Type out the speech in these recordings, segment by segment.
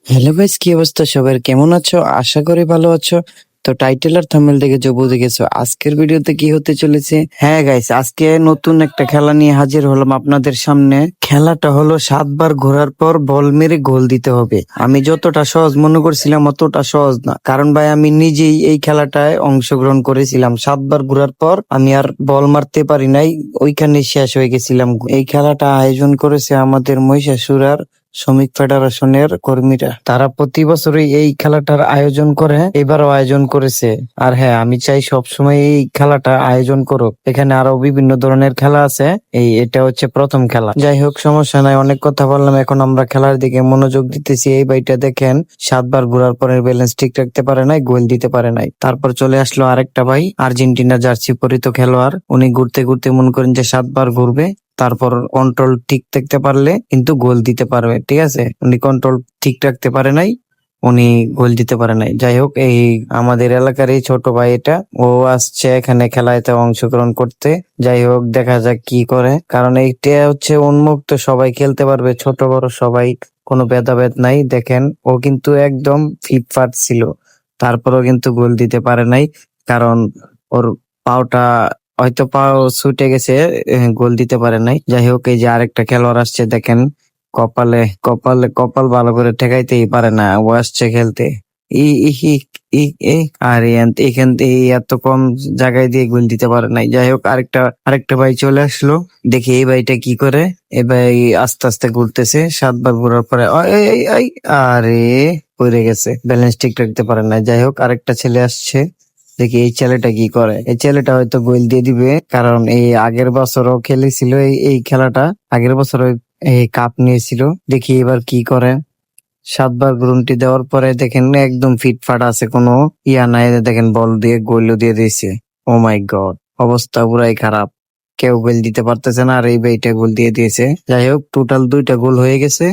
Hello guys, কি অবস্থা সবার? কেমন আছো? আশা করি ভালো আছো। তো টাইটেল আর থাম্বনেল দেখে যে বুঝে গেছো আজকের ভিডিওতে কি হতে চলেছে। হ্যাঁ গাইস, আজকে নতুন একটা খেলা নিয়ে হাজির হলাম আপনাদের সামনে। খেলাটা হলো 7 বার ঘোরার পর বল মেরে গোল দিতে হবে। আমি যতটা সহজ মনে করছিলাম অতটা সহজ না, কারণ ভাই আমি নিজেই এই খেলাটায় অংশগ্রহণ করেছিলাম। 7 বার ঘোরার পর আমি আর বল মারতে পারি নাই, ওইখানে শেষ হয়ে গেছিলাম। এই খেলাটা আয়োজন করেছে আমাদের মহিষাসুরার শ্রমিক ফেডারেশনের কর্মীরা। তারা প্রতি বছরই এই খেলাটার আয়োজন করে, এবারও আয়োজন করেছে। আর হ্যাঁ, আমি চাই সবসময় এই খেলাটা আয়োজন করুক। এখানে আরো বিভিন্ন ধরনের খেলা আছে, এটা হচ্ছে প্রথম খেলা। যাই হোক, সমস্যা নাই, অনেক কথা বললাম, এখন আমরা খেলার দিকে মনোযোগ দিতেছি। এই ভাইটা দেখেন 7 বার ঘোরার পরে ব্যালেন্স ঠিক রাখতে পারে নাই, গোল দিতে পারে নাই। তারপর চলে আসলো আরেকটা ভাই, আর্জেন্টিনা জার্সি পরিত খেলোয়াড়। উনি ঘুরতে ঘুরতে মনে করেন যে 7 বার ঘুরবে, তারপর কন্ট্রোল ঠিক থাকতে পারলে কিন্তু গোল দিতে পারবে। ঠিক আছে, উনি কন্ট্রোল ঠিক রাখতে পারে নাই, উনি গোল দিতে পারে নাই। যাই হোক, এই আমাদের এলাকার এই ছোট ভাই, এটা ও আসছে এখানে খেলাতে অংশগ্রহণ করতে। যাই হোক, দেখা যাক কি করে, কারণ এইটা হচ্ছে উন্মুক্ত, সবাই খেলতে পারবে, ছোট বড় সবাই, কোনো ভেদাভেদ নাই। দেখেন, ও কিন্তু একদম ফিটফাট ছিল, তারপরও কিন্তু গোল দিতে পারে নাই, কারণ ওর পাওটা হয়তো পাও ছুটে গেছে, গোল দিতে পারে নাই। যাই হোক, এই যে আরেকটা খেলোয়াড় আসছে, দেখেন কপালে কপালে কপাল ভালো করে ঠেকাইতেই পারে না, ও আসছে খেলতে। ই ই ই ই ই আরে এখান থেকে এত কম জায়গায় দিয়ে গোল দিতে পারে নাই। যাই হোক, আরেকটা ভাই চলে আসলো, দেখি এই ভাইটা কি করে। এই ভাই আস্তে আস্তে ঘুরতেছে, 7 বার ঘোরার পরে এই এই এই আরে পড়ে গেছে, ব্যালেন্স ঠিক রাখতে পারে না। যাই হোক, আরেকটা ছেলে আসছে, দেখি এই ছেলেটা কি করে। এই ছেলেটা হয়তো গোল দিয়ে দিবে, কারণ এই আগের বছরও খেলেছিল এই খেলাটা, আগের বছর এই কাপ নিয়েছিল। দেখি এবার কি করে। 7 বার গ্রুনটি দেওয়ার পরে দেখেন একদম ফিটফাট আছে, কোনো ইয়া নাই। দেখেন বল দিয়ে গোলও দিয়ে দিয়েছে। ও মাই গড, অবস্থা পুরাই খারাপ, কেউ গোল দিতে পারতেছে না, আর এই ভাইটা গোল দিয়ে দিয়েছে। যাই হোক, টোটাল 2টা গোল হয়ে গেছে,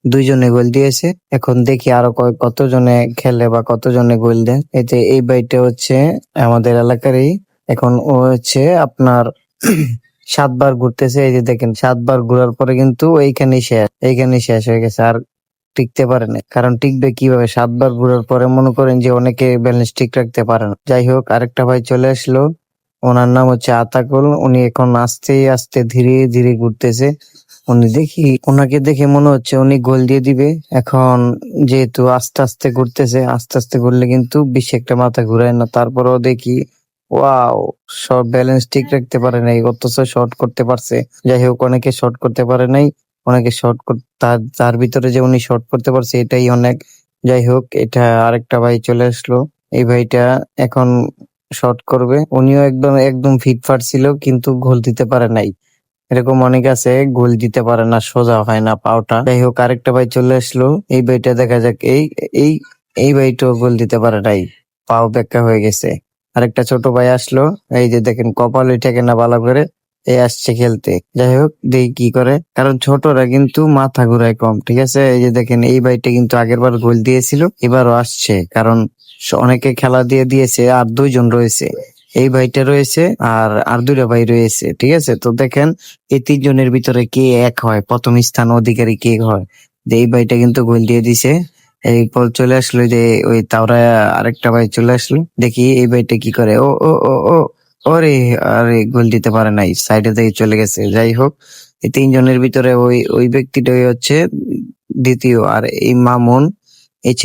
2 জনে গোল দিয়েছে। এখন দেখি আরো কতজনে খেলে বা কতজনে গোল দেয়। এতে এই ভাইটা হচ্ছে আমাদের এলাকারই। এখন ও হচ্ছে আপনার 7 বার ঘুরতেছে। এই যে দেখেন, 7 বার ঘোরার পরে কিন্তু এইখানেই শেষ হয়ে গেছে, আর টিকতে পারে না। কারণ টিকবে কিভাবে? 7 বার ঘোরার পরে মনে করেন যে অনেকে ব্যালেন্স ঠিক রাখতে পারে না। যাই হোক, আরেকটা ভাই চলে আসলো, ওনার নাম হচ্ছে আতাকুল। উনি এখন আস্তে আস্তে ধীরে ধীরে ঘুরতেছে। ওনাকে দেখে মনে হচ্ছে উনি গোল দিয়ে দিবে। এখন যেহেতু আস্তে আস্তে ঘুরতেছে, আস্তে আস্তে ঘুরলে কিন্তু বেশি একটা মাথা ঘুরায় না। তারপরেও দেখি, ওয়াও, সব ব্যালেন্স ঠিক রাখতে পারে নাই, অথচ শর্ট করতে পারছে। যাই হোক, অনেকে শর্ট করতে পারে নাই, অনেকে তার ভিতরে যে উনি শর্ট করতে পারছে এটাই অনেক। যাই হোক, এটা আরেকটা ভাই চলে আসলো, এই ভাইটা এখন শর্ট করবে। উনিও একদম একদম ফিটফাট ছিল, কিন্তু গোল দিতে পারে নাই। এরকম অনেক আছে, গোল দিতে পারে না, সোজা হয় না পাওটা। যাই হোক, আরেকটা ভাই চলে আসলো, এই ভাইটা দেখা যাক। এই এই ভাইটাও গোল দিতে পারে নাই, পাও বেঁকা হয়ে গেছে। আরেকটা ছোট ভাই আসলো, এই যে দেখেন কপাল উঠে না ভালো করে, এই আসছে খেলতে। যাই হোক, দেখি কি করে, কারণ ছোটরা কিন্তু মাথা ঘুরায় কম। ঠিক আছে, এই যে দেখেন এই ভাইটা কিন্তু আগের বার গোল দিয়েছিল, এবারও আসছে, কারণ অনেকে খেলা দিয়ে দিয়েছে, আর 2 জন রয়েছে। এই ভাইটা রয়েছে, আর 2টা ভাই রয়েছে। ঠিক আছে, তো দেখেন এই 3 জনের ভিতরে কে এক হয়, প্রথম স্থান অধিকারী কে হয়। যে এই ভাইটা কিন্তু গোল দিয়ে দিছে। এরপর চলে আসলো যে ওই তাওরা, আরেকটা ভাই চলে আসলো, দেখি এই ভাইটা কি করে। ও ও ও ও ওরে, আরে গোল দিতে পারে নাই, সাইডে থেকে চলে গেছে। যাই হোক, এই 3 জনের ভিতরে ওই ওই ব্যক্তিটাই হচ্ছে দ্বিতীয়। আর এই মামুন, এই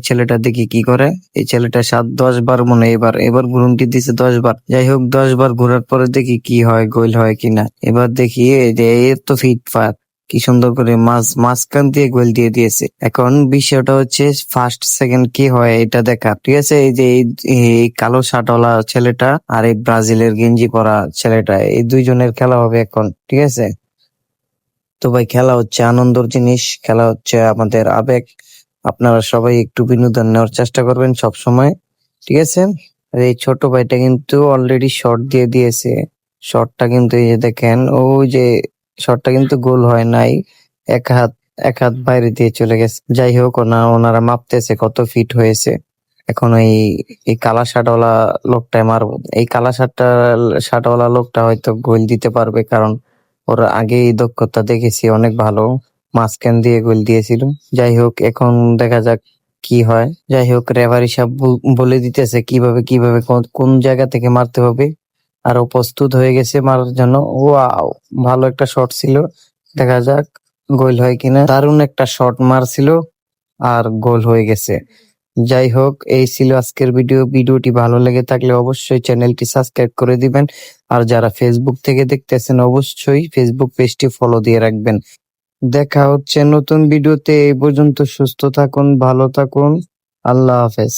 ছেলেটা দেখি কি করে। এই ছেলেটা 10 বার মনে হয় এবার এবার ঘুরুমটি দিছে 10 বার। যাই হোক, 10 বার ঘোরার পরে দেখি কি হয়, গোল হয় কিনা। এবার দেখি এই যে এর তো ফিটফাট, কি সুন্দর করে মাঝখান দিয়ে গোল দিয়ে দিয়েছে। এখন বিষয়টা হচ্ছে ফার্স্ট সেকেন্ড কি হয় এটা দেখা। ঠিক আছে, এই যে এই কালো শার্টওয়ালা ছেলেটা আর এই ব্রাজিলের গেঞ্জি পরা ছেলেটা, এই 2 জনের খেলা হবে এখন। ঠিক আছে, তো ভাই খেলা হচ্ছে আনন্দের জিনিস, খেলা হচ্ছে আমাদের আবেগ। আপনারা সবাই একটু বিনোদন নেওয়ার চেষ্টা করবেন সব সময়। ঠিক আছে, আর এই ছোট ভাইটা কিন্তু অলরেডি শর্ট দিয়ে দিয়েছে। শর্টটা কিন্তু এই যে দেখেন, ওই যে শর্টটা কিন্তু গোল হয় নাই, এক হাত এক হাত বাইরে দিয়ে চলে গেছে। যাই হোক, ওনারা মাপতেছে কত ফিট হয়েছে। এখন এই কালা শার্টওয়ালা লোকটাই মারবো। এই কালা শার্টওয়ালা লোকটা হয়তো গোল দিতে পারবে, কারণ ওর আগেই দক্ষতা দেখেছি অনেক ভালো। মাঝখান দিয়ে গোল দিয়েছিল। যাই হোক, এখন দেখা যাক কি হয়। যাই হোক, রেফারি সাহেব বলে দিতেছে কিভাবে কিভাবে কোন জায়গা থেকে মারতে হবে। আরো প্রস্তুত হয়ে গেছে মারার জন্য। ওয়াও, ভালো একটা শট ছিল। দেখা যাক গোল হয় কিনা। দারুণ একটা শট মারছিল আর গোল হয়ে গেছে। যাই হোক, এই ছিল আজকের ভিডিওটি ভালো লেগে থাকলে অবশ্যই চ্যানেলটি সাবস্ক্রাইব করে দিবেন। আর যারা ফেসবুক থেকে দেখতেছেন অবশ্যই ফেসবুক পেজটি ফলো দিয়ে রাখবেন। দেখা হচ্ছে নতুন ভিডিওতে। এই পর্যন্ত সুস্থ থাকুন, ভালো থাকুন। আল্লাহ হাফেজ।